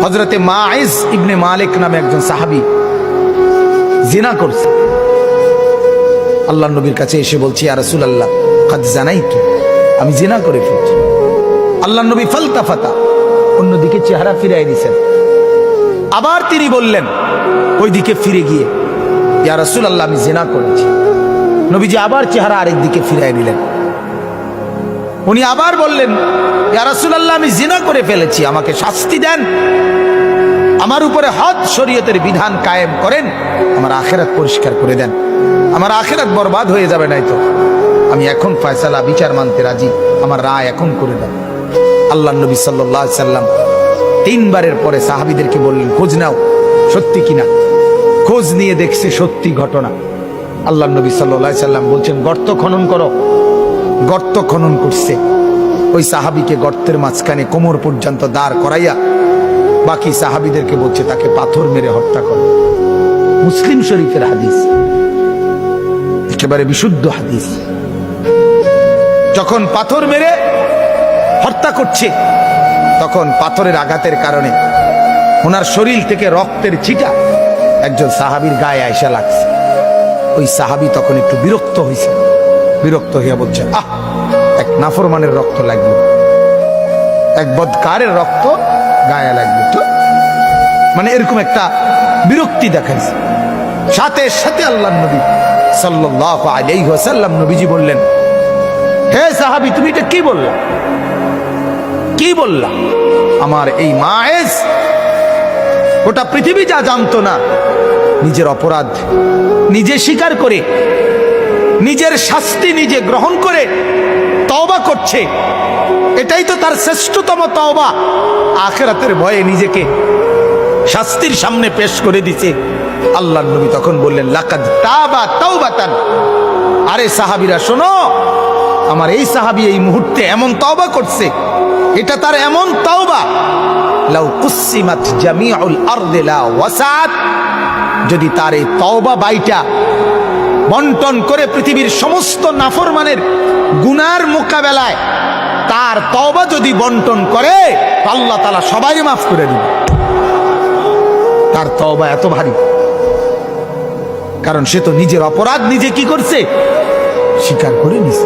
হযরতে মাইজ ইবনে মালিক নামে একজন সাহাবী জিনা করছে। আল্লাহর নবীর কাছে এসে বলছি, ইয়া রাসূলুল্লাহ কাদ জানাইতু, আমি জিনা করে ফেলেছি। আল্লাহর নবী ফালতাফাতা, অন্যদিকে চেহারা ফিরাই দিয়েছেন। আবার তিনি বললেন ওইদিকে ফিরে গিয়ে, ইয়া রাসূলুল্লাহ আমি জিনা করেছি। নবীজি আবার চেহারা আরেক দিকে ফিরাই দিলেন। উনি আবার বললেন, ইয়া রাসূলুল্লাহ আমি জিনা করে ফেলেছি, আমাকে শাস্তি দেন, আমার উপরে হদ শরীয়তের বিধান কায়েম করেন, আমার আখিরাত পরিষ্কার করে দেন, আমার আখিরাত বরবাদ হয়ে যাবে নাই তো। আমি এখন ফয়সালা বিচার মানতে রাজি, আমার রায় এখন করে দেন। আল্লাহর নবী সাল্লাল্লাহু আলাইহি সাল্লাম তিনবারের পরে সাহাবীদেরকে বললেন, খোঁজ নাও সত্যি কিনা। খোঁজ নিয়ে দেখছে সত্যি ঘটনা। আল্লাহর নবী সাল্লাল্লাহু আলাইহি সাল্লাম বলছেন, গর্ত খনন করো। গর্ত খনন করছে। ওই সাহাবীকে গর্তের মাঝখানে কোমর পর্যন্ত দাঁড় করাইয়া বাকি সাহাবীদেরকে বলছে তাকে পাথর মেরে হত্যা করো। মুসলিম শরীফের হাদিস, একেবারে বিশুদ্ধ হাদিস। যখন পাথর মেরে হত্যা করছে, তখন পাথরের আঘাতের কারণে ওনার শরীর থেকে রক্তের ছিটা একজন সাহাবীর গায়ে আইসা লাগছে। ওই সাহাবী তখন একটু বিরক্ত হয়েছে। বিরক্ত হইয়া বলছে, আহ, এক নাফরমানের রক্ত লাগলো, এক বদকারের রক্ত গায়ে লাগলো, তো মানে এরকম একটা বিরক্তি দেখাইছে। সাথে সাথে আল্লাহর নবী সাল্লাল্লাহু আলাইহি ওয়াসাল্লাম নবীজি বললেন, হে সাহাবী তুমি এটা কি বললা, কি বললা? আমার এই মায়েজ গোটা পৃথিবী যা জানতো না, নিজের অপরাধ নিজে স্বীকার করে, নিজের শাস্তি নিজে গ্রহণ করে তওবা করছে। এটাই তো তার শ্রেষ্ঠতম তওবা। আখিরাতের ভয়ে নিজেকে শাস্তির সামনে পেশ করে দিছে। আল্লাহর নবী তখন বললেন, লাকাদ তাবা তাওবাতান। আরে সাহাবীরা শোনো, আমার এই সাহাবী এই মুহূর্তে এমন তওবা করছে, এটা তার এমন তওবা, লাউ কুসিমাত জামিউল আরদি লা ওয়াসাত। যদি তার এই তওবা বাইটা বন্টন করে পৃথিবীর সমস্ত নাফরমানের গুনার মোকাবেলায় তার তওবা যদি বন্টন করে, আল্লাহ তাআলা সবাই মাফ করে দিবে। তার তওবা এত ভারী, কারণ সে তো নিজের অপরাধ নিজে কি করছে, স্বীকার করে নিছে।